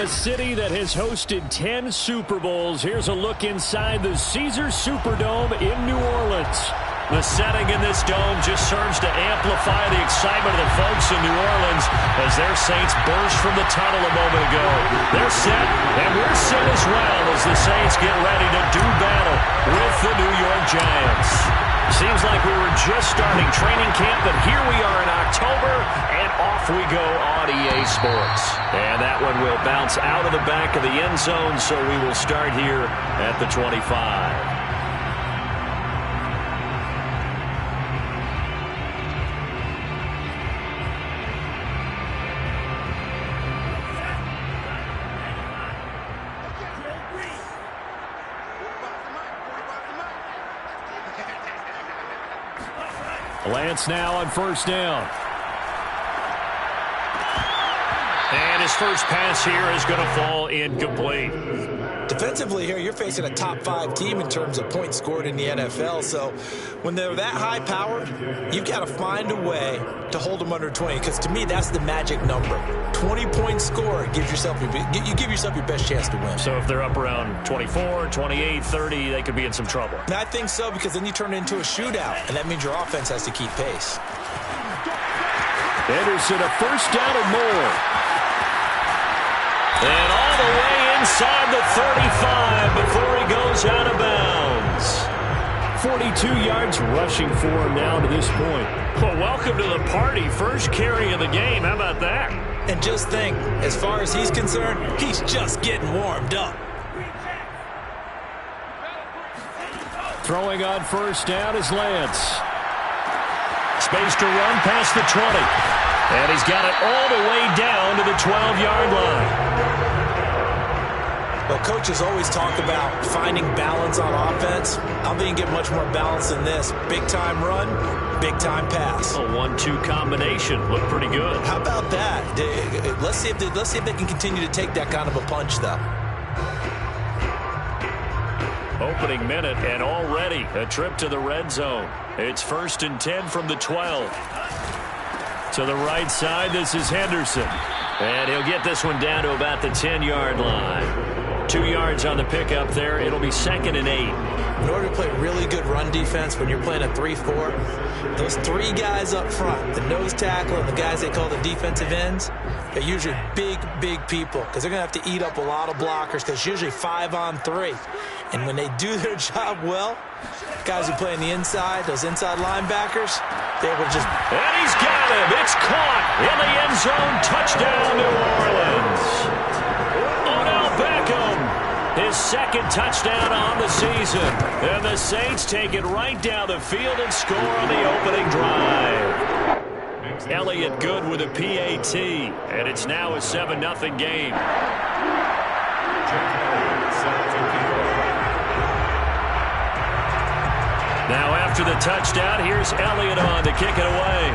a city that has hosted 10 Super Bowls, here's a look inside the Caesars Superdome in New Orleans. The setting in this dome just serves to amplify the excitement of the folks in New Orleans as their Saints burst from the tunnel a moment ago. They're set, and we're set as well as the Saints get ready to do battle with the New York Giants. Seems like we were just starting training camp, but here we are in October, and off we go on EA Sports. And that one will bounce out of the back of the end zone, so we will start here at the 25. Lance now on first down. And his first pass here is going to fall incomplete. Defensively here, you're facing a top-5 team in terms of points scored in the NFL. So when they're that high-powered, you've got to find a way to hold them under 20. Because to me, that's the magic number. 20-point score gives yourself you give yourself your best chance to win. So if they're up around 24, 28, 30, they could be in some trouble. And I think so, because then you turn it into a shootout, and that means your offense has to keep pace. Henderson, a first down and more. And all the way inside the 35 before he goes out of bounds. 42 yards rushing for him now to this point. Well, welcome to the party. First carry of the game. How about that? And just think, as far as he's concerned, he's just getting warmed up. Throwing on first down is Lance. Space to run past the 20. And he's got it all the way down to the 12-yard line. Well, coaches always talk about finding balance on offense. I don't think you can get much more balance than this. Big-time run, big-time pass. A 1-2 combination. Looked pretty good. How about that? Let's see if they can continue to take that kind of a punch, though. Opening minute, and already a trip to the red zone. It's 1st and 10 from the 12. To the right side, this is Henderson. And he'll get this one down to about the 10-yard line. 2 yards on the pickup there. It'll be 2nd and 8. In order to play really good run defense when you're playing a 3-4, those 3 guys up front, the nose tackle and the guys they call the defensive ends, they're usually big, big people because they're going to have to eat up a lot of blockers because it's usually 5-on-3. And when they do their job well, guys who play on the inside, those inside linebackers, they're able to just... And he's got him. It's caught in the end zone. Touchdown, New Orleans. Odell Beckham, his 2nd touchdown on the season. And the Saints take it right down the field and score on the opening drive. Elliott good with a PAT, and it's now a 7-0 game. Now after the touchdown, here's Elliott on to kick it away.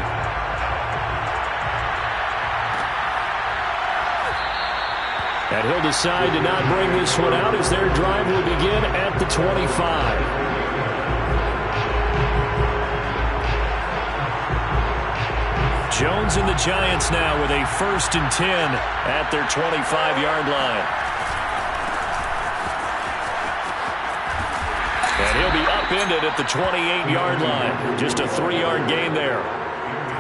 And he'll decide to not bring this one out as their drive will begin at the 25. Jones and the Giants now with a 1st and 10 at their 25-yard line. And he'll be upended at the 28-yard line. Just a 3-yard gain there.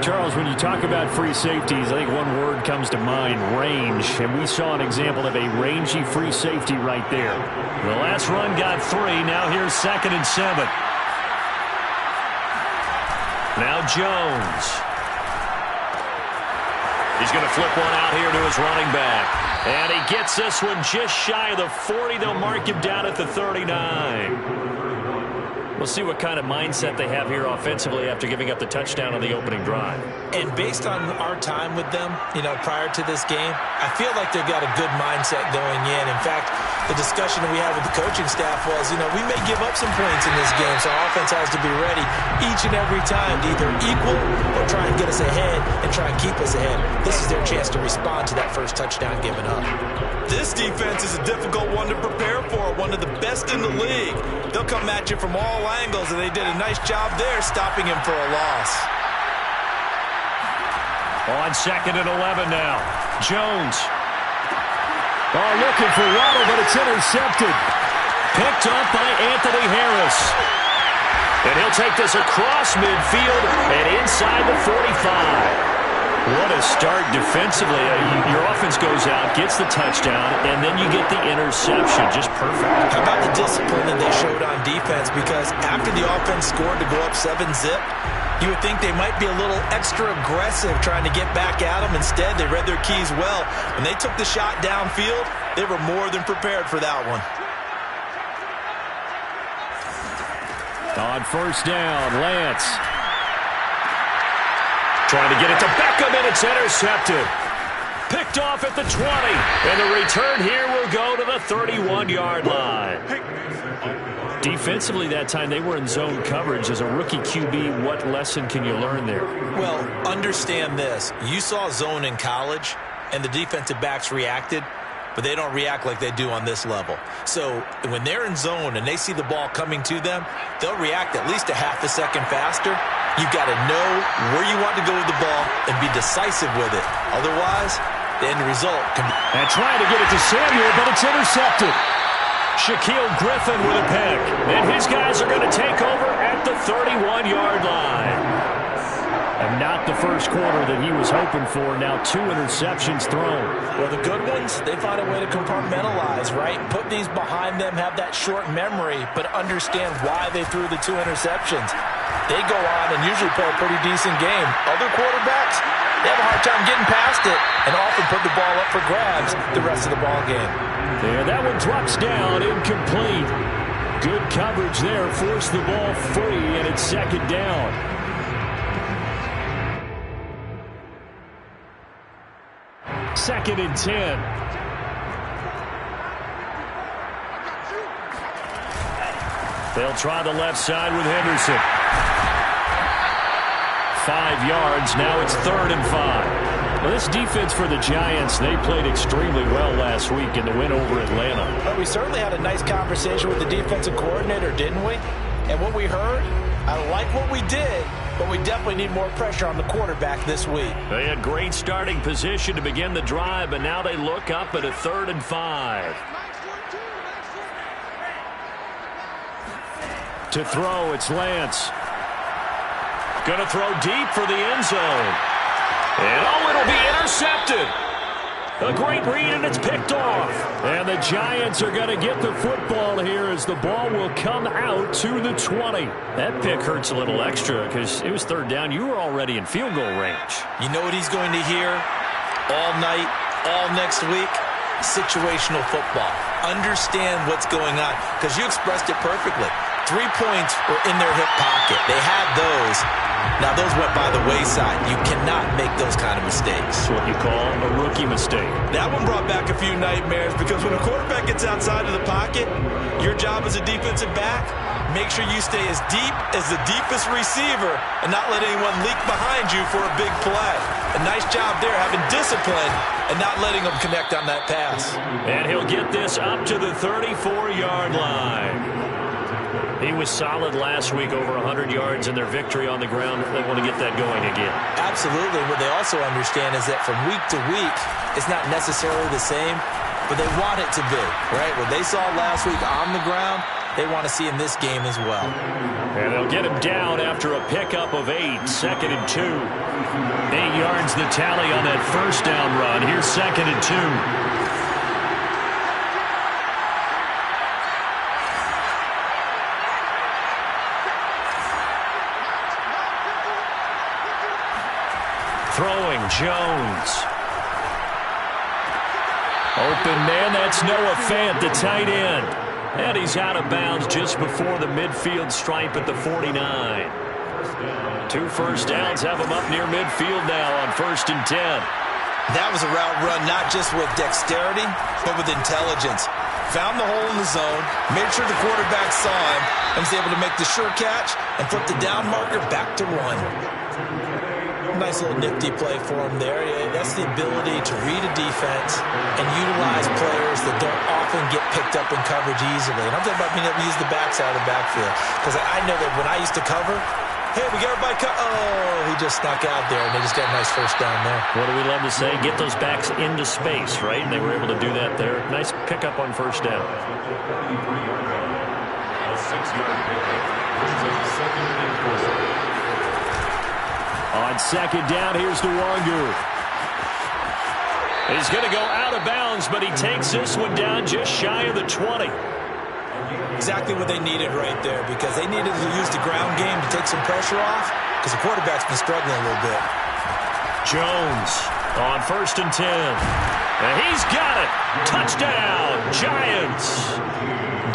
Charles, when you talk about free safeties, I think one word comes to mind, range. And we saw an example of a rangy free safety right there. The last run got 3. Now here's 2nd and 7. Now Jones. He's going to flip one out here to his running back. And he gets this one just shy of the 40. They'll mark him down at the 39. We'll see what kind of mindset they have here offensively after giving up the touchdown on the opening drive. And based on our time with them, prior to this game, I feel like they've got a good mindset going in. In fact, the discussion that we had with the coaching staff was, we may give up some points in this game, so our offense has to be ready each and every time to either equal or try and get us ahead and try and keep us ahead. This is their chance to respond to that first touchdown given up. This defense is a difficult one to prepare for, one of the best in the league. They'll come at you from all angles, and they did a nice job there stopping him for a loss. On 2nd and 11 now. Jones. Oh, looking for Waddle, but it's intercepted. Picked up by Anthony Harris. And he'll take this across midfield and inside the 45. What a start defensively. Your offense goes out, gets the touchdown, and then you get the interception. Just perfect. How about the discipline that they showed on defense? Because after the offense scored to go up 7-zip, you would think they might be a little extra aggressive trying to get back at them. Instead, they read their keys well. When they took the shot downfield, they were more than prepared for that one. On first down, Lance. Trying to get it to Beckham, and it's intercepted. Picked off at the 20. And the return here will go to the 31-yard line. Defensively that time, they were in zone coverage. As a rookie QB, what lesson can you learn there? Well, understand this. You saw zone in college, and the defensive backs reacted, but they don't react like they do on this level. So when they're in zone and they see the ball coming to them, they'll react at least a half a second faster. You've got to know where you want to go with the ball and be decisive with it. Otherwise, the end result can be... And trying to get it to Samuel, but it's intercepted. Shaquille Griffin with a pick. And his guys are going to take over at the 31-yard line. And not the first quarter that he was hoping for. Now 2 interceptions thrown. Well, the good ones, they find a way to compartmentalize, right? Put these behind them, have that short memory, but understand why they threw the 2 interceptions. They go on and usually play a pretty decent game. Other quarterbacks, they have a hard time getting past it and often put the ball up for grabs the rest of the ball game. Yeah, that one drops down, incomplete. Good coverage there, forced the ball free, and it's second down. Second and 10. They'll try the left side with Henderson. 5 yards. Now it's 3rd and 5. Well, this defense for the Giants, they played extremely well last week in the win over Atlanta. But we certainly had a nice conversation with the defensive coordinator, didn't we? And what we heard, I like what we did, but we definitely need more pressure on the quarterback this week. They had great starting position to begin the drive, but now they look up at a 3rd and 5. To throw, it's Lance. Going to throw deep for the end zone. And oh, it'll be intercepted. A great read, and it's picked off. And the Giants are going to get the football here as the ball will come out to the 20. That pick hurts a little extra because it was 3rd down. You were already in field goal range. You know what he's going to hear all night, all next week? Situational football. Understand what's going on because you expressed it perfectly. 3 points were in their hip pocket. They had those. Now, those went by the wayside. You cannot make those kind of mistakes. It's what you call a rookie mistake. That one brought back a few nightmares because when a quarterback gets outside of the pocket, your job as a defensive back, make sure you stay as deep as the deepest receiver and not let anyone leak behind you for a big play. A nice job there having discipline and not letting them connect on that pass. And he'll get this up to the 34-yard line. He was solid last week, over 100 yards in their victory on the ground. They want to get that going again. Absolutely. What they also understand is that from week to week, it's not necessarily the same, but they want it to be, right? What they saw last week on the ground, they want to see in this game as well. And they'll get him down after a pickup of 8, 2nd and 2. 8 yards the tally on that first down run. Here's 2nd and 2. Throwing, Jones. Open man, that's Noah Fant, the tight end. And he's out of bounds just before the midfield stripe at the 49. 2 first downs have him up near midfield now on 1st and 10. That was a route run not just with dexterity, but with intelligence. Found the hole in the zone, made sure the quarterback saw him, and was able to make the sure catch and flip the down marker back to 1. Nice little nifty play for him there. Yeah, that's the ability to read a defense and utilize players that don't often get picked up in coverage easily. And I'm talking about being able to use the backside of the backfield. Because I know that when I used to cover, hey, we got everybody cut. Oh, he just snuck out there, and they just got a nice first down there. What do we love to say? Get those backs into space, right? And they were able to do that there. Nice pickup on first down. On second down, here's Nwangu. He's going to go out of bounds, but he takes this one down just shy of the 20. Exactly what they needed right there, because they needed to use the ground game to take some pressure off, because the quarterback's been struggling a little bit. Jones on 1st and 10. And he's got it. Touchdown, Giants.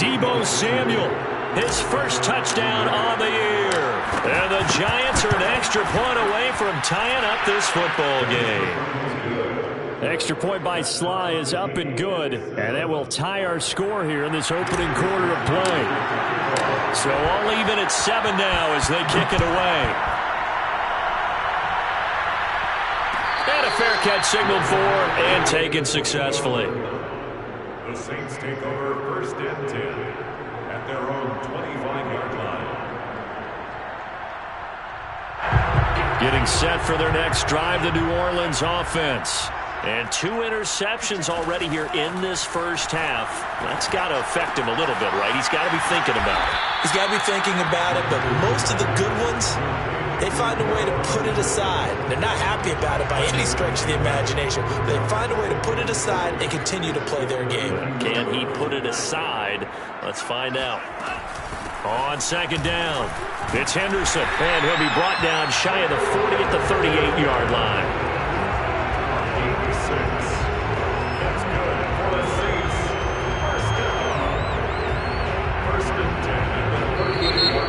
Deebo Samuel, his first touchdown on the year. And the Giants are an extra point away from tying up this football game. Extra point by Sly is up and good, and that will tie our score here in this opening quarter of play. So all even at 7 now as they kick it away. And a fair catch signaled for and taken successfully. The Saints take over 1st and 10 at their own 25-yard line. Getting set for their next drive, the New Orleans offense. And 2 interceptions already here in this first half. That's got to affect him a little bit, right? He's got to be thinking about it. He's got to be thinking about it, but most of the good ones, they find a way to put it aside. They're not happy about it by any stretch of the imagination. They find a way to put it aside and continue to play their game. Can he put it aside? Let's find out. On second down, it's Henderson, and he'll be brought down shy of the 40 at the 38-yard line. That's good for the Saints. First and 10 at the 31-yard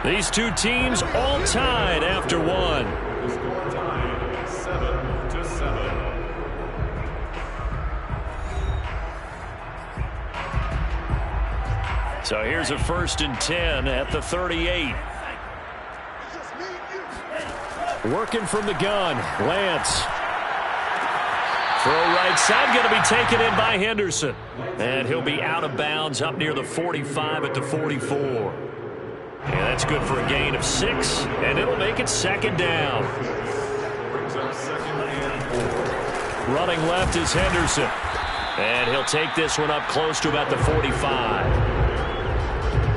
line. These two teams all tied after one. The score tied 7-7. So here's a 1st and 10 at the 38. Working from the gun, Lance. Throw right side, going to be taken in by Henderson. And he'll be out of bounds up near the 45 at the 44. And that's good for a gain of 6, and it'll make it 2nd down. Brings up 2nd and 4. Running left is Henderson. And he'll take this one up close to about the 45.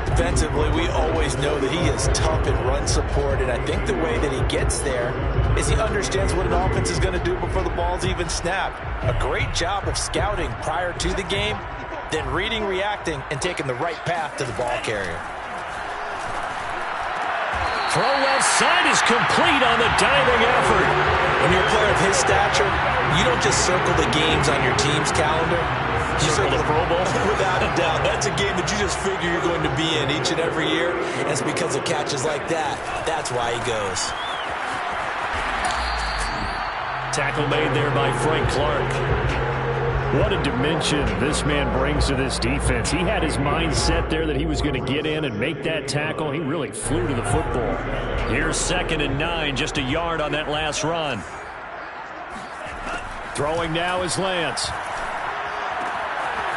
Defensively, we always know that he is tough in run support, and I think the way that he gets there is he understands what an offense is going to do before the ball's even snapped. A great job of scouting prior to the game, then reading, reacting, and taking the right path to the ball carrier. Throw left side is complete on the diving effort. When you're a player of his stature, you don't just circle the games on your team's calendar. You circle the Pro Bowl? Without a doubt. That's a game that you just figure you're going to be in each and every year. And it's because of catches like that. That's why he goes. Tackle made there by Frank Clark. What a dimension this man brings to this defense. He had his mind set there that he was going to get in and make that tackle. He really flew to the football. Here's 2nd and 9, just a yard on that last run. Throwing now is Lance.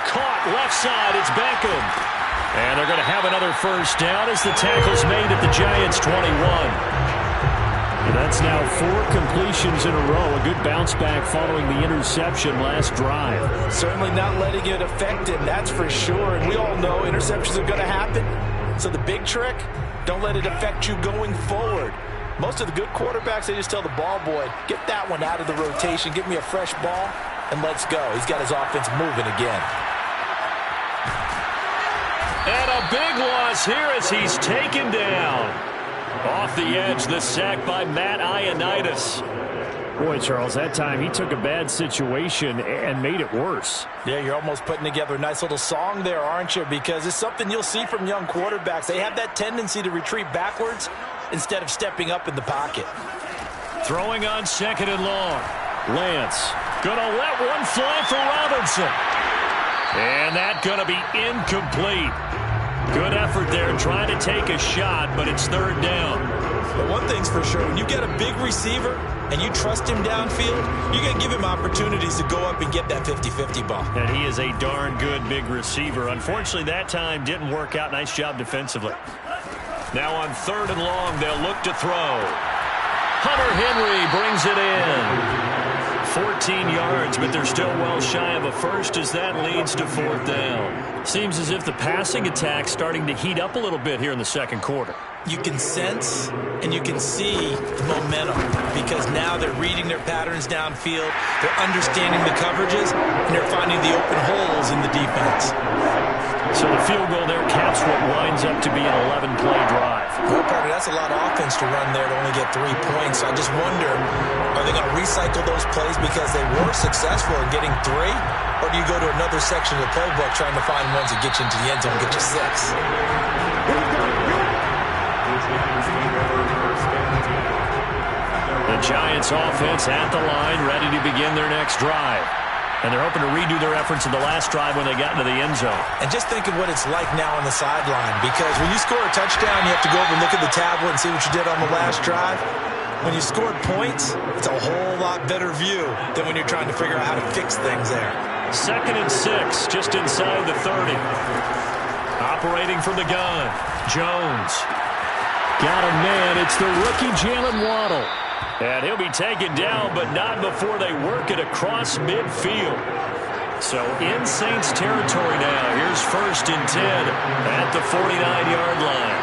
Caught left side, it's Beckham. And they're going to have another first down as the tackle's made at the Giants' 21. That's now 4 completions in a row. A good bounce back following the interception last drive. Certainly not letting it affect him, that's for sure. And we all know interceptions are going to happen. So the big trick, don't let it affect you going forward. Most of the good quarterbacks, they just tell the ball boy, get that one out of the rotation, give me a fresh ball, and let's go. He's got his offense moving again. And a big loss here as he's taken down. Off the edge, the sack by Matt Ioannidis. Boy, Charles, that time he took a bad situation and made it worse. Yeah, you're almost putting together a nice little song there, aren't you? Because it's something you'll see from young quarterbacks. They have that tendency to retreat backwards instead of stepping up in the pocket. Throwing on 2nd and long. Lance gonna let one fly for Robinson. And that gonna be incomplete. Good effort there trying to take a shot, but it's 3rd down. But one thing's for sure, when you get a big receiver and you trust him downfield, you're going to give him opportunities to go up and get that 50-50 ball. And he is a darn good big receiver. Unfortunately, that time didn't work out. Nice job defensively. Now on 3rd and long, they'll look to throw. Hunter Henry brings it in. 14 yards, but they're still well shy of a first as that leads to 4th down. Seems as if the passing attack's starting to heat up a little bit here in the second quarter. You can sense and you can see the momentum because now they're reading their patterns downfield, they're understanding the coverages, and they're finding the open holes in the defense. So the field goal there caps what winds up to be an 11-play drive. Well, Parker, that's a lot of offense to run there to only get 3 points. So I just wonder, are they going to recycle those plays because they were successful in getting 3? Or do you go to another section of the playbook trying to find ones that get you into the end zone and get you 6? The Giants offense at the line, ready to begin their next drive. And they're hoping to redo their efforts in the last drive when they got into the end zone. And just think of what it's like now on the sideline, because when you score a touchdown, you have to go over and look at the tablet and see what you did on the last drive. When you scored points, it's a whole lot better view than when you're trying to figure out how to fix things there. 2nd and 6, just inside the 30. Operating from the gun, Jones. Got a man, it's the rookie Jalen Waddle. And he'll be taken down, but not before they work it across midfield. So in Saints territory now. Here's 1st and 10 at the 49-yard line.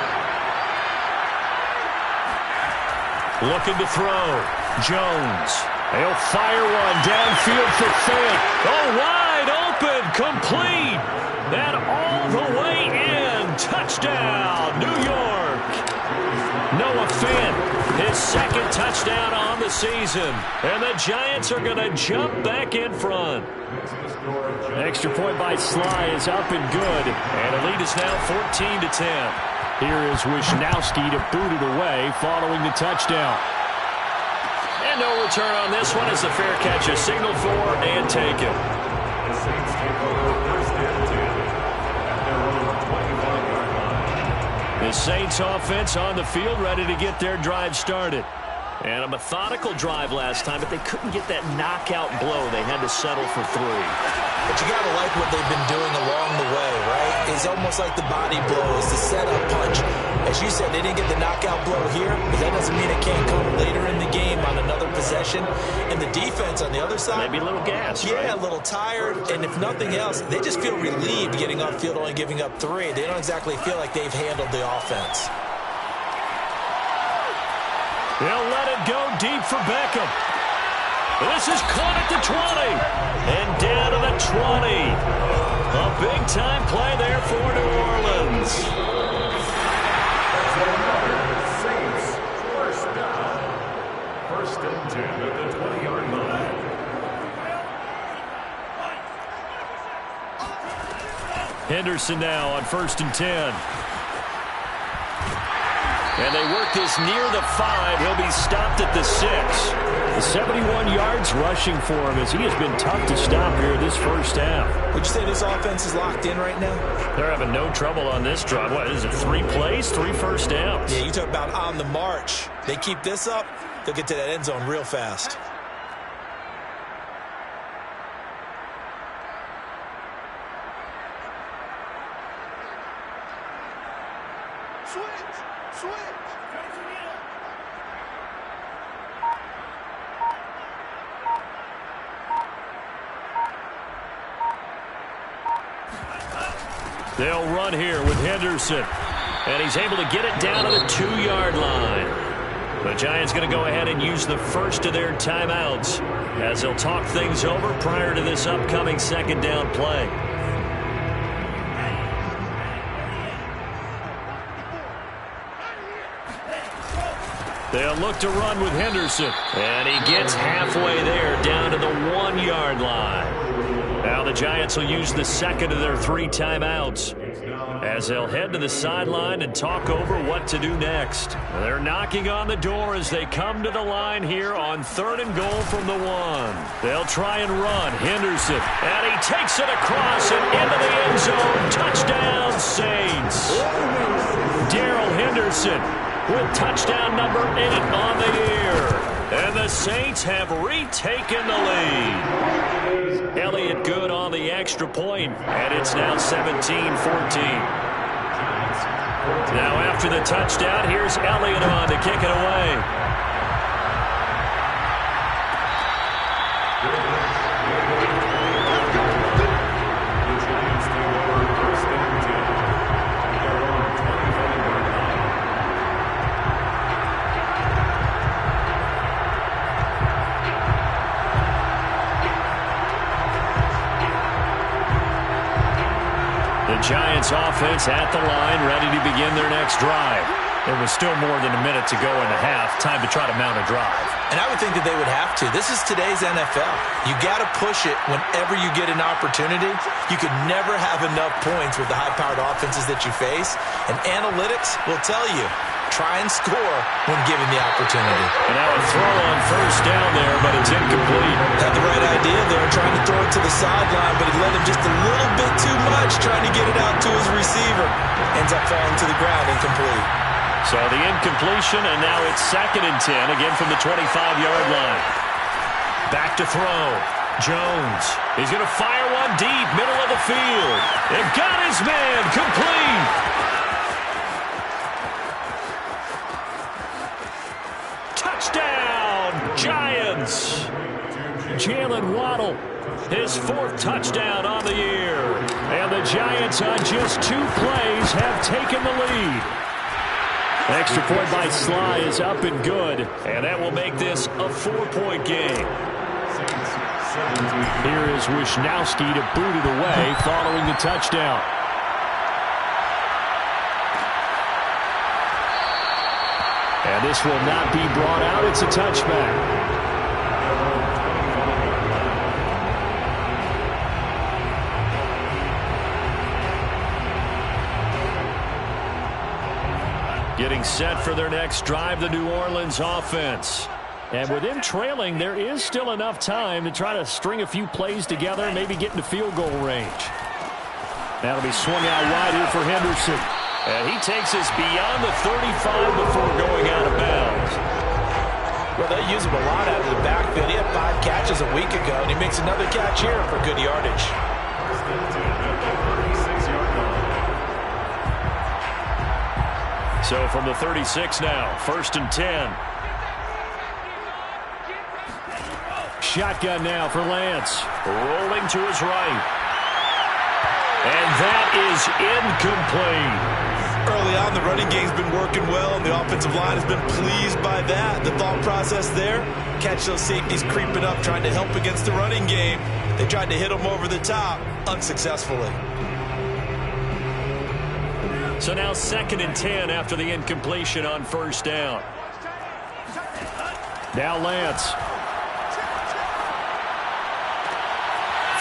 Looking to throw. Jones. He'll fire one downfield for Fant. Oh, wide open, complete. And all the way in. Touchdown, New York. Noah Fant, his 2nd touchdown on the season. And the Giants are going to jump back in front. Extra point by Sly is up and good. And the lead is now 14-10. Here is Wisnowski to boot it away following the touchdown. And no return on this one as the fair catch is signaled for and taken. The Saints take over 1st and 10 at their own 21-yard line. The Saints offense on the field ready to get their drive started. And a methodical drive last time, but they couldn't get that knockout blow. They had to settle for 3. But you got to like what they've been doing along the way, right? It's almost like the body blows, the setup punch. As you said, they didn't get the knockout blow here, but that doesn't mean it can't come later in the game on another possession. And the defense on the other side, maybe a little gas, yeah, right? A little tired. And if nothing else, they just feel relieved getting off field, only giving up 3. They don't exactly feel like they've handled the offense. They'll let it go deep for Beckham. This is caught at the 20. And down to the 20. A big-time play there for New Orleans. Saints, 1st down. 1st and 10 at the 20-yard line. Henderson now on 1st and 10. And they work this near the 5. He'll be stopped at the 6. 71 yards rushing for him as he has been tough to stop here this first half. Would you say this offense is locked in right now? They're having no trouble on this drive. What is it, 3 plays, 3 first downs? Yeah, you talk about on the march. They keep this up, they'll get to that end zone real fast. They'll run here with Henderson. And he's able to get it down to the 2-yard line. The Giants going to go ahead and use the first of their timeouts as they'll talk things over prior to this upcoming 2nd down play. They'll look to run with Henderson. And he gets halfway there down to the 1-yard line. Now the Giants will use the 2nd of their 3 timeouts as they'll head to the sideline and talk over what to do next. They're knocking on the door as they come to the line here on 3rd and goal from the 1. They'll try and run. Henderson. And he takes it across and into the end zone. Touchdown, Saints. Darrell Henderson with touchdown number 8 on the year. And the Saints have retaken the lead. Elliott good on the extra point, and it's now 17-14. Now after the touchdown, here's Elliott on to kick it away. Giants offense at the line, ready to begin their next drive. There was still more than a minute to go in the half. Time to try to mount a drive. And I would think that they would have to. This is today's NFL. You got to push it whenever you get an opportunity. You could never have enough points with the high-powered offenses that you face. And analytics will tell you, try and score when given the opportunity. And now a throw on first down there, but it's incomplete. Had the right idea there, trying to throw it to the sideline, but he led him just a little bit too much, trying to get it out to his receiver. Ends up falling to the ground, incomplete. So the incompletion, and now it's 2nd and 10, again from the 25-yard line. Back to throw. Jones. He's going to fire one deep, middle of the field. They've got his man, complete. Touchdown, Giants. Jalen Waddle, his 4th touchdown on the year. And the Giants on just 2 plays have taken the lead. Extra point by Sly is up and good, and that will make this a 4-point game. Here is Wisnowski to boot it away following the touchdown. And this will not be brought out. It's a touchback. Getting set for their next drive, the New Orleans offense. And with them trailing, there is still enough time to try to string a few plays together and maybe get into field goal range. That'll be swung out wide here for Henderson. And he takes us beyond the 35 before going out of bounds. Well, they use him a lot out of the backfield. He had 5 catches a week ago, and he makes another catch here for good yardage. So from the 36 now, 1st and 10. Shotgun now for Lance. Rolling to his right. And that is incomplete. Early on, the running game's been working well, and the offensive line has been pleased by that. The thought process there, catch those safeties creeping up, trying to help against the running game. They tried to hit them over the top, unsuccessfully. So now 2nd and 10 after the incompletion on 1st down. Now Lance.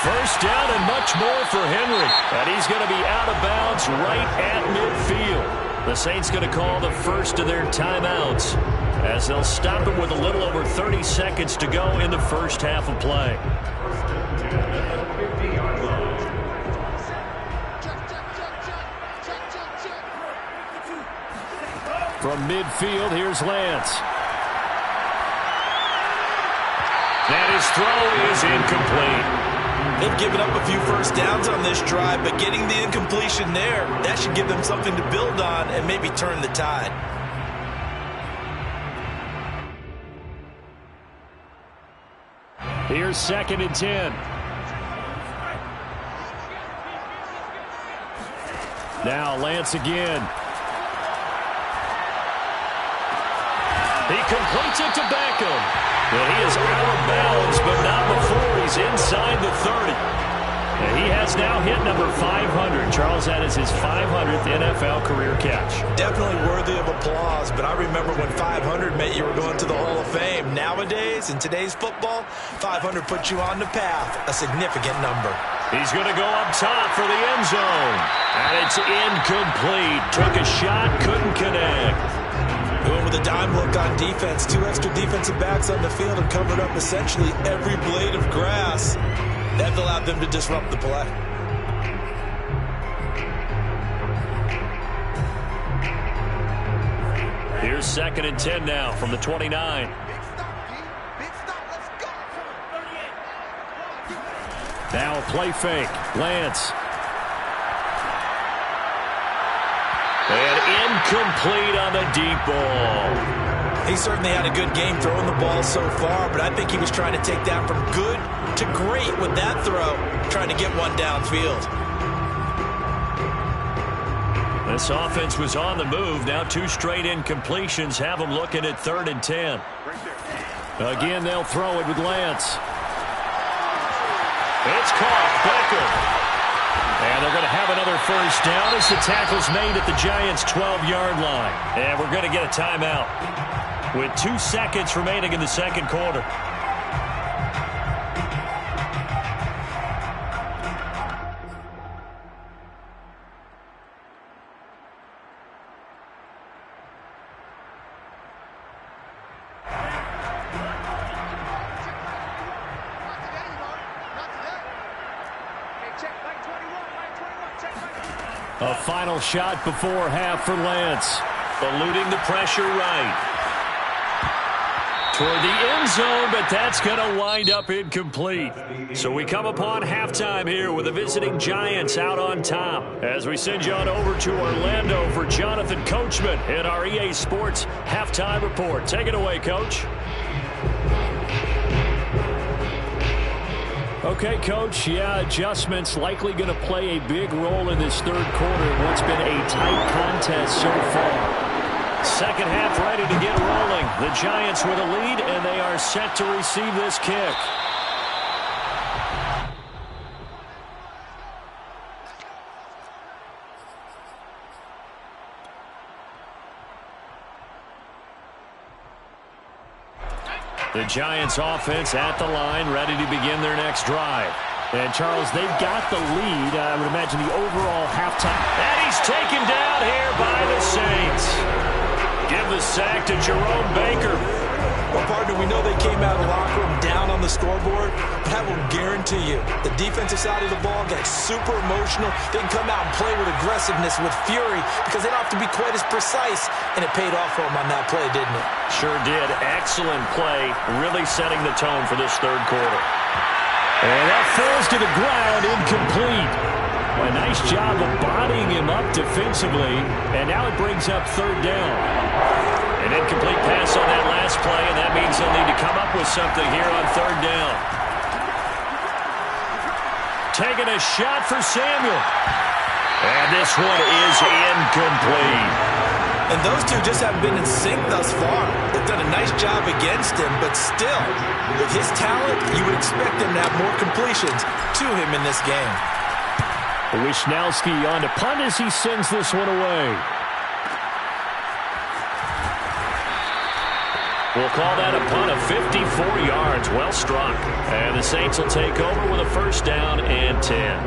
1st down and much more for Henry. And he's going to be out of bounds right at midfield. The Saints going to call the first of their timeouts as they'll stop him with a little over 30 seconds to go in the first half of play. From midfield, here's Lance. And his throw is incomplete. They've given up a few first downs on this drive, but getting the incompletion there, that should give them something to build on and maybe turn the tide. Here's 2nd and 10. Now Lance again. He completes it to Beckham. And he is out of bounds, but not before he's inside the 30. And he has now hit number 500. Charles, that is his 500th NFL career catch. Definitely worthy of applause, but I remember when 500 meant you were going to the Hall of Fame. Nowadays, in today's football, 500 puts you on the path, a significant number. He's going to go up top for the end zone. And it's incomplete. Took a shot, couldn't connect. Going with a dime look on defense. 2 extra defensive backs on the field and covered up essentially every blade of grass. That allowed them to disrupt the play. Here's 2nd and 10 now from the 29. Now a play fake. Lance. And incomplete on the deep ball. He certainly had a good game throwing the ball so far, but I think he was trying to take that from good to great with that throw, trying to get one downfield. This offense was on the move. Now 2 straight incompletions have them looking at 3rd and 10. Again, they'll throw it with Lance. It's caught. Baker. And they're going to have another first down as the tackle's made at the Giants' 12-yard line. And we're going to get a timeout with 2 seconds remaining in the second quarter. A final shot before half for Lance. Eluding the pressure right. Toward the end zone, but that's going to wind up incomplete. So we come upon halftime here with the visiting Giants out on top. As we send you on over to Orlando for Jonathan Coachman in our EA Sports Halftime Report. Take it away, Coach. Okay, Coach, adjustments likely going to play a big role in this third quarter in what's been a tight contest so far. Second half ready to get rolling. The Giants with a lead, and they are set to receive this kick. The Giants offense at the line, ready to begin their next drive. And, Charles, they've got the lead. I would imagine the overall halftime. And he's taken down here by the Saints. Give the sack to Jerome Baker. Well, partner, we know they came out of the locker room down on the scoreboard, but I will guarantee you the defensive side of the ball got super emotional. They can come out and play with aggressiveness, with fury, because they don't have to be quite as precise, and it paid off for them on that play, didn't it? Sure did. Excellent play, really setting the tone for this third quarter. And that falls to the ground, incomplete. A nice job of bodying him up defensively, and now it brings up third down. An incomplete pass on that last play, and that means they'll need to come up with something here on third down. Taking a shot for Samuel. And this one is incomplete. And those two just haven't been in sync thus far. They've done a nice job against him, but still, with his talent, you would expect him to have more completions to him in this game. Wishnowski on to punt as he sends this one away. We'll call that a punt of 54 yards. Well struck. And the Saints will take over with a first down and 10.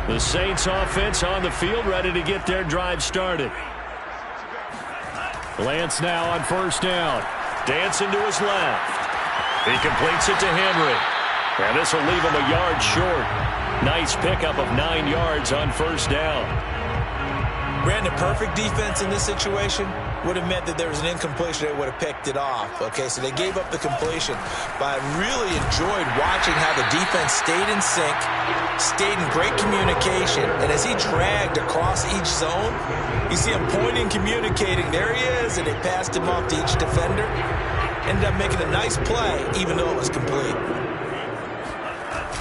The Saints offense on the field, ready to get their drive started. Lance now on first down. Dancing to his left. He completes it to Henry. And this will leave him a yard short. Nice pickup of 9 yards on first down. Brandon, perfect defense in this situation would have meant that there was an incompletion. They would have picked it off. Okay, so they gave up the completion. But I really enjoyed watching how the defense stayed in sync, stayed in great communication, and as he dragged across each zone, you see him pointing, communicating. There he is, and they passed him off to each defender. Ended up making a nice play, even though it was complete.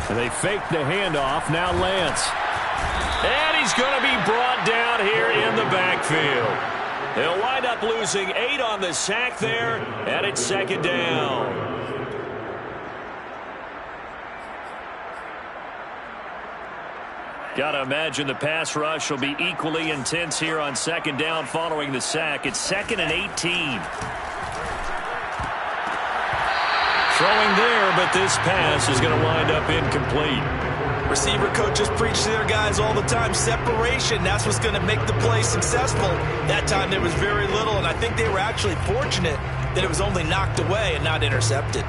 And they faked the handoff. Now Lance. And he's going to be brought down here in the backfield. They'll wind up losing 8 on the sack there, and it's second down. Got to imagine the pass rush will be equally intense here on second down following the sack. It's 2nd and 18. Throwing there, but this pass is going to wind up incomplete. Receiver coaches preach to their guys all the time. Separation, that's what's going to make the play successful. That time there was very little, and I think they were actually fortunate that it was only knocked away and not intercepted.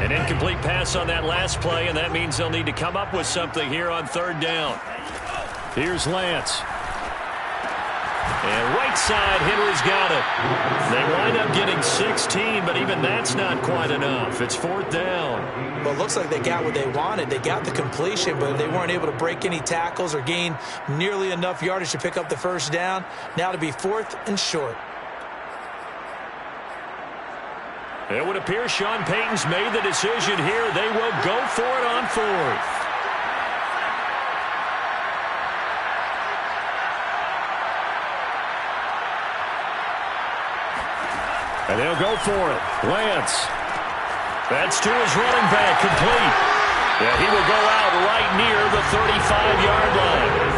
An incomplete pass on that last play, and that means they'll need to come up with something here on third down. Here's Lance. And right side, Henry's got it. They wind up getting 16, but even that's not quite enough. It's 4th down. Well, it looks like they got what they wanted. They got the completion, but they weren't able to break any tackles or gain nearly enough yardage to pick up the first down. Now to be 4th and short. It would appear Sean Payton's made the decision here. They will go for it on 4th. And they'll go for it. Lance. That's to his running back. Complete. Yeah, he will go out right near the 35-yard line.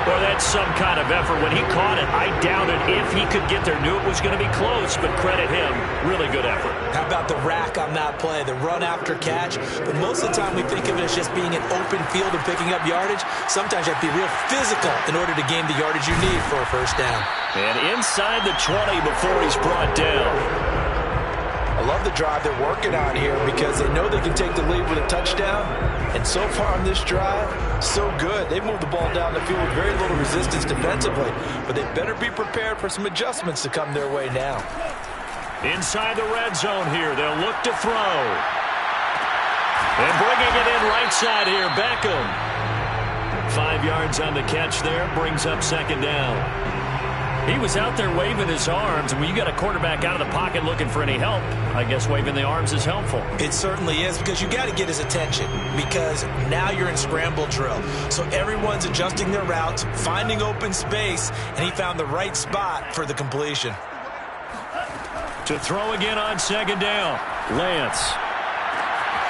Boy, that's some kind of effort. When he caught it, I doubted if he could get there. Knew it was going to be close, but credit him. Really good effort. How about the rack on that play, the run after catch? But most of the time we think of it as just being an open field and picking up yardage. Sometimes you have to be real physical in order to gain the yardage you need for a first down. And inside the 20 before he's brought down. I love the drive they're working on here because they know they can take the lead with a touchdown. And so far on this drive, so good. They moved the ball down the field with very little resistance defensively. But they better be prepared for some adjustments to come their way now. Inside the red zone here, they'll look to throw. And bringing it in right side here, Beckham. 5 yards on the catch there, brings up 2nd down. He was out there waving his arms, and when you got a quarterback out of the pocket looking for any help, I guess waving the arms is helpful. It certainly is, because you got to get his attention, because now you're in scramble drill. So everyone's adjusting their routes, finding open space, and he found the right spot for the completion. To throw again on 2nd down, Lance.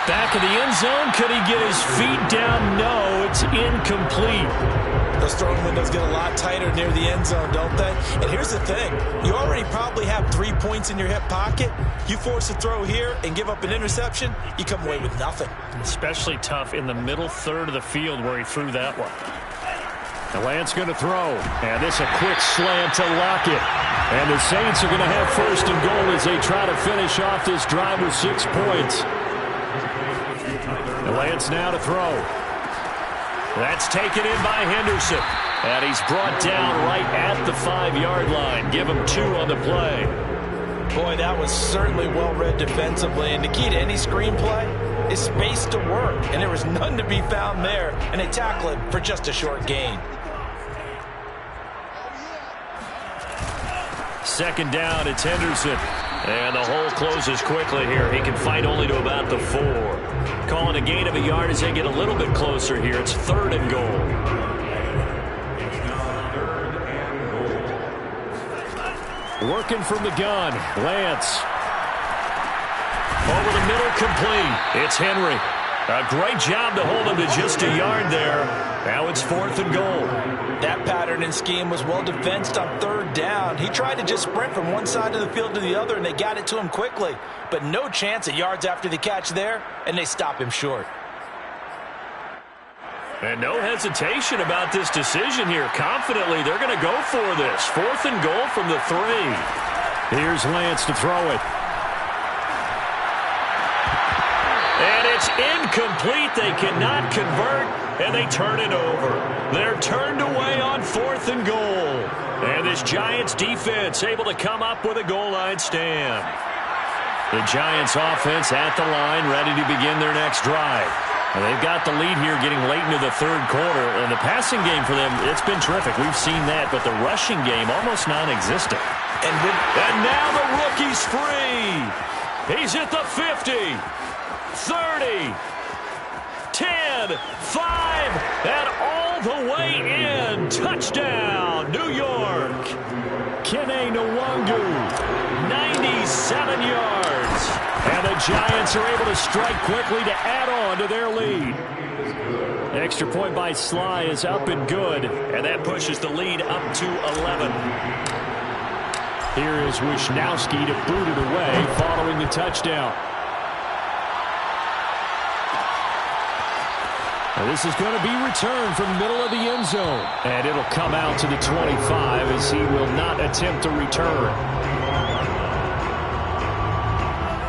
Back of the end zone, could he get his feet down? No, it's incomplete. Those throwing windows get a lot tighter near the end zone, don't they? And here's the thing. You already probably have 3 points in your hip pocket. You force a throw here and give up an interception, you come away with nothing. Especially tough in the middle third of the field where he threw that one. The Lance going to throw. And this a quick slant to Lockett. And the Saints are going to have 1st and goal as they try to finish off this drive with 6 points. The Lance now to throw. That's taken in by Henderson. And he's brought down right at the 5-yard line. Give him 2 on the play. Boy, that was certainly well-read defensively. And the key to any screenplay is space to work. And there was none to be found there. And they tackle it for just a short gain. 2nd down, it's Henderson. And the hole closes quickly here. He can fight only to about the 4. Calling a gain of a yard as they get a little bit closer here. It's 3rd and goal. Working from the gun, Lance. Over the middle, complete. It's Henry. A great job to hold him to just a yard there. Now it's 4th and goal. That pattern and scheme was well defensed on 3rd down. He tried to just sprint from one side of the field to the other, and they got it to him quickly. But no chance at yards after the catch there, and they stop him short. And no hesitation about this decision here. Confidently, they're going to go for this. 4th and goal from the 3. Here's Lance to throw it. And it's incomplete. They cannot convert, and they turn it over. They're turned away on 4th and goal. And this Giants defense able to come up with a goal line stand. The Giants offense at the line, ready to begin their next drive. And they've got the lead here getting late into the 3rd quarter. And the passing game for them, it's been terrific. We've seen that, but the rushing game almost non-existent. And now the rookie's free. He's at the 50. 30, 10, 5, and all the way in. Touchdown, New York. Kene Nwangu, 97 yards. And the Giants are able to strike quickly to add on to their lead. Extra point by Sly is up and good, and that pushes the lead up to 11. Here is Wisnowski to boot it away following the touchdown. And this is going to be returned from the middle of the end zone. And it'll come out to the 25 as he will not attempt to return.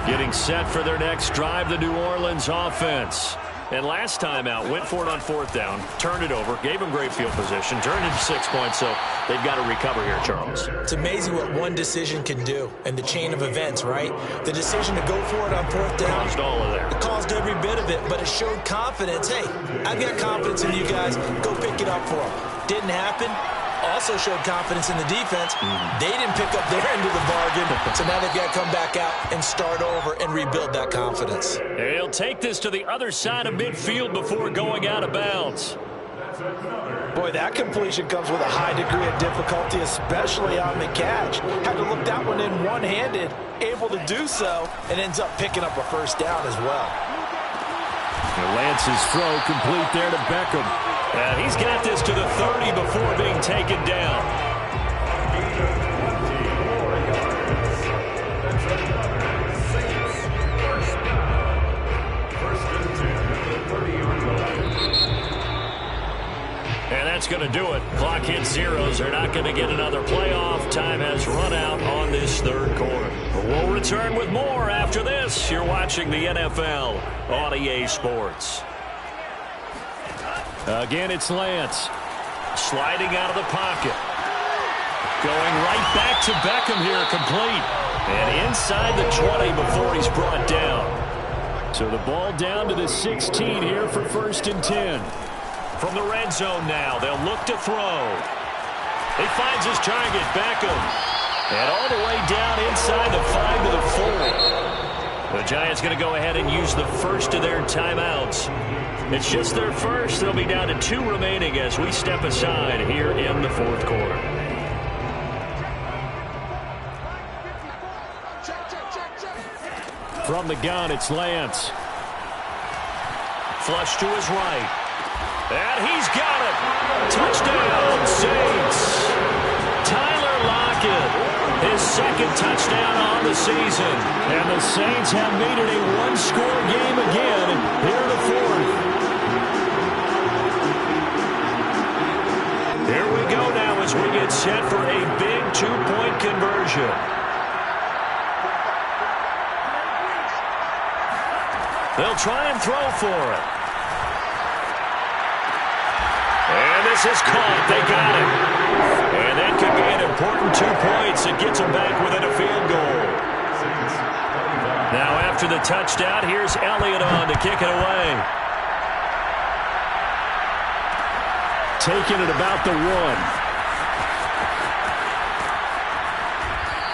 Getting set for their next drive, the New Orleans offense. And last time out, went for it on 4th down, turned it over, gave them great field position, turned into 6 points, so they've got to recover here, Charles. It's amazing what one decision can do in the chain of events, right? The decision to go for it on 4th down. Caused all of that. It caused every bit of it, but it showed confidence. Hey, I've got confidence in you guys. Go pick it up for them. Didn't happen. Also showed confidence in the defense. They didn't pick up their end of the bargain, so now they've got to come back out and start over and rebuild that confidence. He'll take this to the other side of midfield before going out of bounds. Boy, that completion comes with a high degree of difficulty, especially on the catch. Had to look that one in one-handed, able to do so, and ends up picking up a first down as well. Lance's throw complete there to Beckham. And he's got this to the 30 before being taken down. And that's going to do it. Clock hits zeros. They're not going to get another playoff. Time has run out on this 3rd quarter. We'll return with more after this. You're watching the NFL on EA Sports. Again, it's Lance. Sliding out of the pocket. Going right back to Beckham here, complete. And inside the 20 before he's brought down. So the ball down to the 16 here for 1st and 10. From the red zone now, they'll look to throw. He finds his target, Beckham. And all the way down inside the 5 to the 4. The Giants going to go ahead and use the first of their timeouts. It's just their first. They'll be down to 2 remaining as we step aside here in the 4th quarter. From the gun, it's Lance. Flush to his right. And he's got it. Touchdown, Saints. Tyler Lockett, his 2nd touchdown on the season. And the Saints have made it a one-score game again here in the 4th. Here we go now as we get set for a big 2-point conversion. They'll try and throw for it. And this is caught. They got it. And that could be an important 2 points. It gets them back within a field goal. Now after the touchdown, here's Elliott on to kick it away. Taking it about the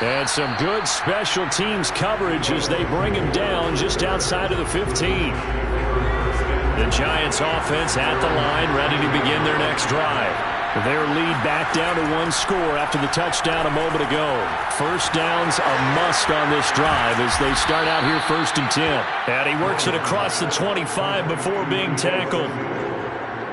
1. And some good special teams coverage as they bring him down just outside of the 15. The Giants offense at the line, ready to begin their next drive. Their lead back down to 1 score after the touchdown a moment ago. First down's a must on this drive as they start out here 1st and 10. And he works it across the 25 before being tackled.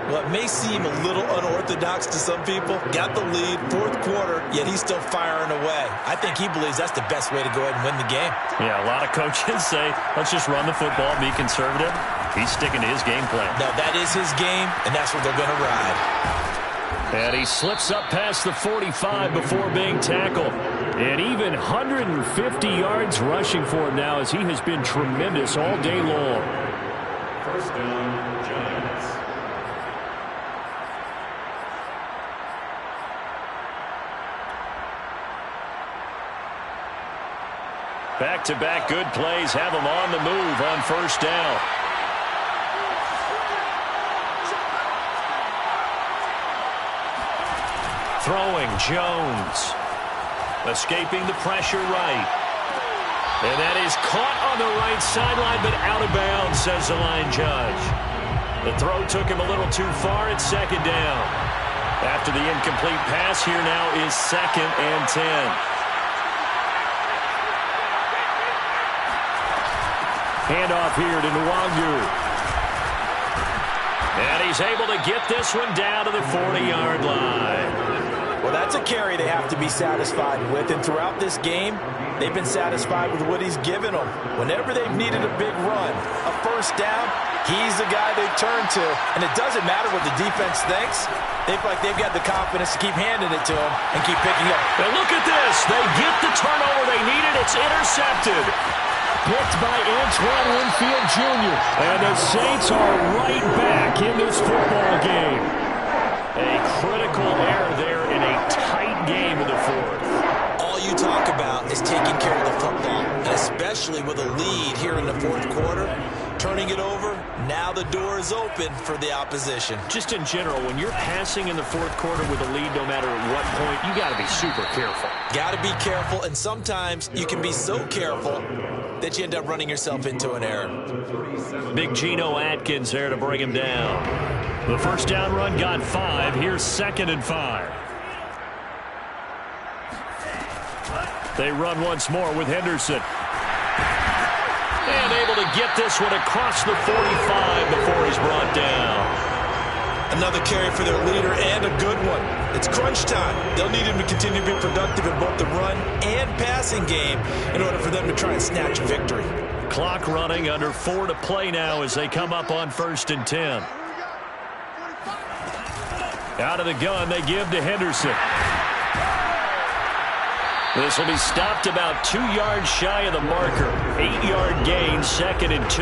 Well, it may seem a little unorthodox to some people. Got the lead, 4th quarter, yet he's still firing away. I think he believes that's the best way to go ahead and win the game. Yeah, a lot of coaches say, let's just run the football, be conservative. He's sticking to his game plan. No, that is his game, and that's what they're going to ride. And he slips up past the 45 before being tackled. And even 150 yards rushing for him now as he has been tremendous all day long. First down, Giants. Back-to-back good plays have him on the move on 1st down. Throwing, Jones. Escaping the pressure right. And that is caught on the right sideline, but out of bounds, says the line judge. The throw took him a little too far. It's 2nd down. After the incomplete pass, here now is 2nd and 10. Handoff here to Nwangu. And he's able to get this one down to the 40-yard line. Well, that's a carry they have to be satisfied with. And throughout this game, they've been satisfied with what he's given them. Whenever they've needed a big run, a first down, he's the guy they turn to. And it doesn't matter what the defense thinks. They feel like they've got the confidence to keep handing it to him and keep picking up. And look at this. They get the turnover they needed. It's intercepted. picked by Antoine Winfield Jr. And the Saints are right back in this football game. A critical error there in a tight game in the fourth. All you talk about is taking care of the football, and especially with a lead here in the fourth quarter. Turning it over, now the door is open for the opposition. Just in general, when you're passing in the fourth quarter with a lead, no matter at what point, you got to be super careful. Got to be careful, and sometimes you can be so careful that you end up running yourself into an error. Big Geno Atkins there to bring him down. The first down run got 5. Here's 2nd and 5. They run once more with Henderson. And able to get this one across the 45 before he's brought down. Another carry for their leader and a good one. It's crunch time. They'll need him to continue to be productive in both the run and passing game in order for them to try and snatch a victory. Clock running, under 4 to play now as they come up on 1st and 10. Out of the gun, they give to Henderson. This will be stopped about 2 yards shy of the marker. 8-yard gain, 2nd and 2.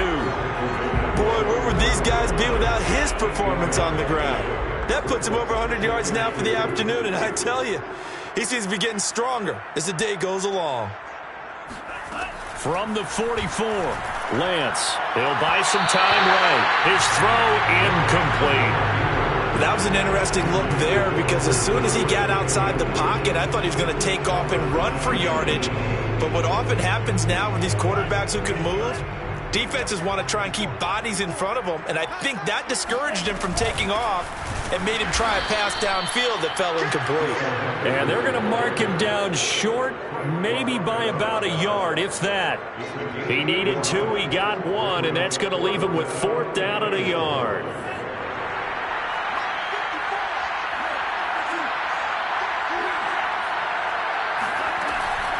Boy, where would these guys be without his performance on the ground? That puts him over 100 yards now for the afternoon, and I tell you, he seems to be getting stronger as the day goes along. From the 44, Lance. He'll buy some time right. His throw incomplete. That was an interesting look there because as soon as he got outside the pocket, I thought he was going to take off and run for yardage. But what often happens now with these quarterbacks who can move, defenses want to try and keep bodies in front of them, and I think that discouraged him from taking off and made him try a pass downfield that fell incomplete. And they're going to mark him down short, maybe by about a yard, if that. He needed 2, he got 1, and that's going to leave him with 4th down and a yard.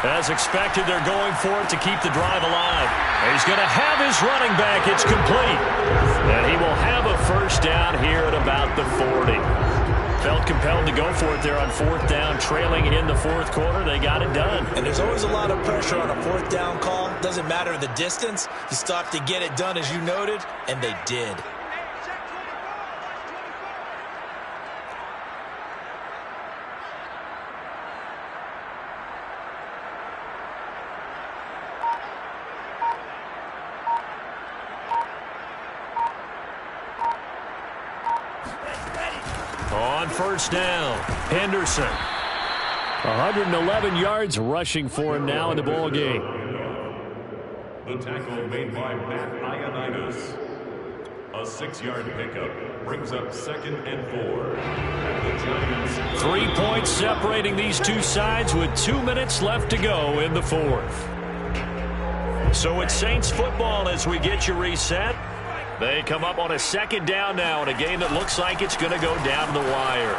As expected, they're going for it to keep the drive alive. He's going to have his running back. It's complete. And he will have a 1st down here at about the 40. Felt compelled to go for it there on 4th down, trailing in the fourth quarter. They got it done. And there's always a lot of pressure on a 4th down call. Doesn't matter the distance. You still have to get it done, as you noted, and they did. On 1st down, Henderson. 111 yards rushing for him now in the ball game. The tackle made by Matt Ioannidis. A 6-yard pickup brings up 2nd and 4. And the Giants. 3 points separating these two sides with 2 minutes left to go in the fourth. So it's Saints football as we get you reset. They come up on a 2nd down now in a game that looks like it's going to go down the wire.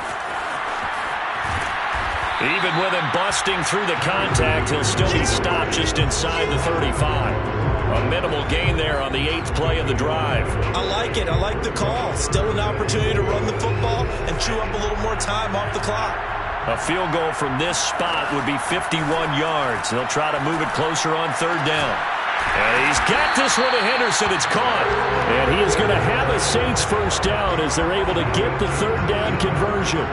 Even with him busting through the contact, he'll still be stopped just inside the 35. A minimal gain there on the 8th play of the drive. I like it. I like the call. Still an opportunity to run the football and chew up a little more time off the clock. A field goal from this spot would be 51 yards. They'll try to move it closer on 3rd down. And he's got this one to Henderson. It's caught. And he is going to have a Saints 1st down as they're able to get the 3rd down conversion.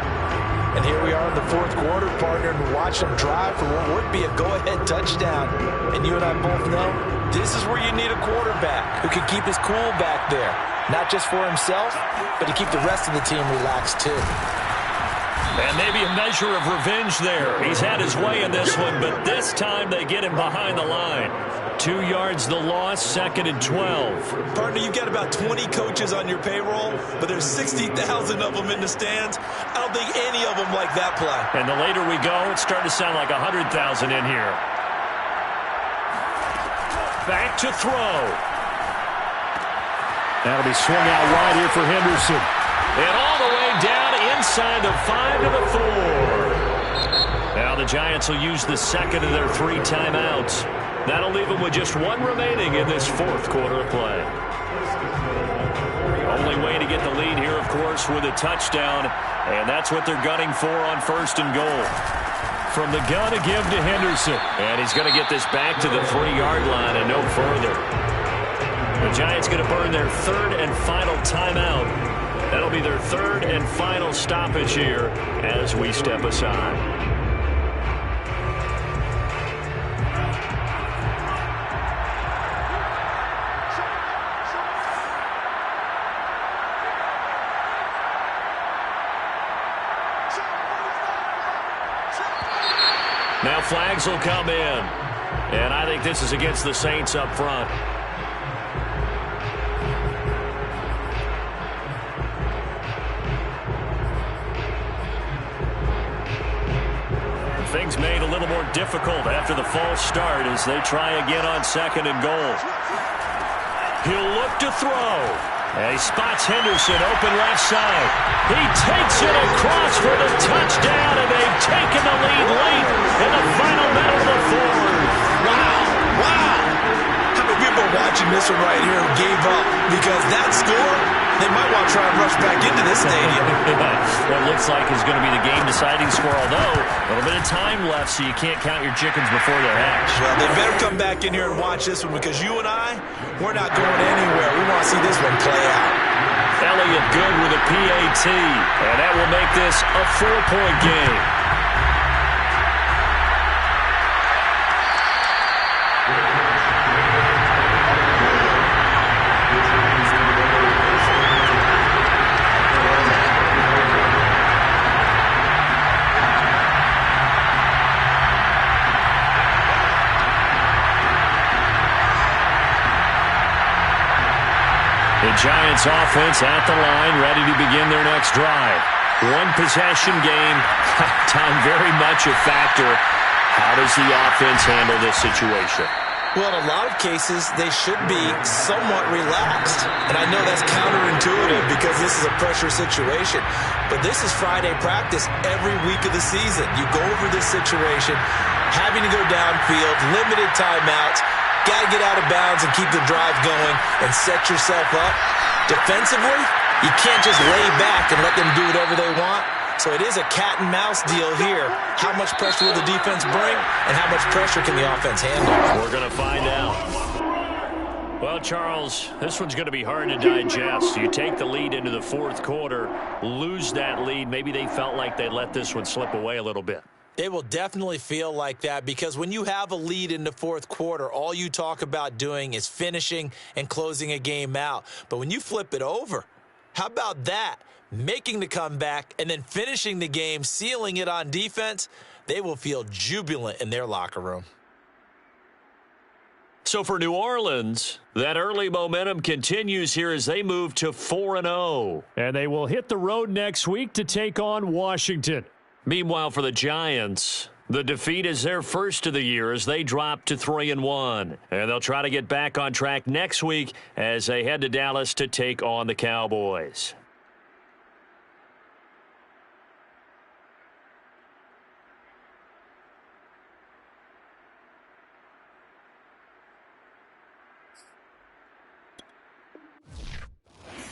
And here we are in the fourth quarter, partner, and watch them drive for what would be a go-ahead touchdown. And you and I both know this is where you need a quarterback who can keep his cool back there. Not just for himself, but to keep the rest of the team relaxed too. And maybe a measure of revenge there. He's had his way in this one, but this time they get him behind the line. 2 yards the loss, 2nd and 12. Partner, you've got about 20 coaches on your payroll, but there's 60,000 of them in the stands. I don't think any of them like that play. And the later we go, it's starting to sound like 100,000 in here. Back to throw. That'll be swung out wide here for Henderson. And all the way down inside the 5 to the 4. Now the Giants will use the 2nd of their 3 timeouts. That'll leave them with just 1 remaining in this fourth quarter of play. Only way to get the lead here, of course, with a touchdown, and that's what they're gunning for on 1st and goal. from the gun to give to Henderson. And he's going to get this back to the 3-yard line and no further. The Giants going to burn their third and final timeout. That'll be their third and final stoppage here as we step aside. Now flags will come in. And I think this is against the Saints up front. Things made a little more difficult after the false start as they try again on 2nd and goal. He'll look to throw. And he spots Henderson open left side. He takes it across for the touchdown, and they've taken the lead late in the final minute of the fourth. Wow. How many people are watching this one right here who gave up? Because that score, they might want to try and rush back into this stadium. What looks like is going to be the game-deciding score, although a little bit of time left, so you can't count your chickens before they're hatched. Well, they better come back in here and watch this one because you and I, we're not going anywhere. We want to see this one play out. Elliott good with a PAT, and that will make this a 4-point game. The Giants offense at the line, ready to begin their next drive. One possession game, time very much a factor. How does the offense handle this situation? Well, in a lot of cases, they should be somewhat relaxed. And I know that's counterintuitive because this is a pressure situation. But this is Friday practice every week of the season. You go over this situation, having to go downfield, limited timeouts, got to get out of bounds and keep the drive going and set yourself up. Defensively, you can't just lay back and let them do whatever they want. So it is a cat-and-mouse deal here. How much pressure will the defense bring, and how much pressure can the offense handle? We're going to find out. Well, Charles, this one's going to be hard to digest. You take the lead into the fourth quarter, lose that lead. Maybe they felt like they let this one slip away a little bit. It will definitely feel like that because when you have a lead in the fourth quarter, all you talk about doing is finishing and closing a game out. But when you flip it over, how about that? Making the comeback and then finishing the game, sealing it on defense, they will feel jubilant in their locker room. So for New Orleans, that early momentum continues here as they move to 4-0. And they will hit the road next week to take on Washington. Meanwhile, for the Giants, the defeat is their first of the year as they drop to 3-1. And they'll try to get back on track next week as they head to Dallas to take on the Cowboys.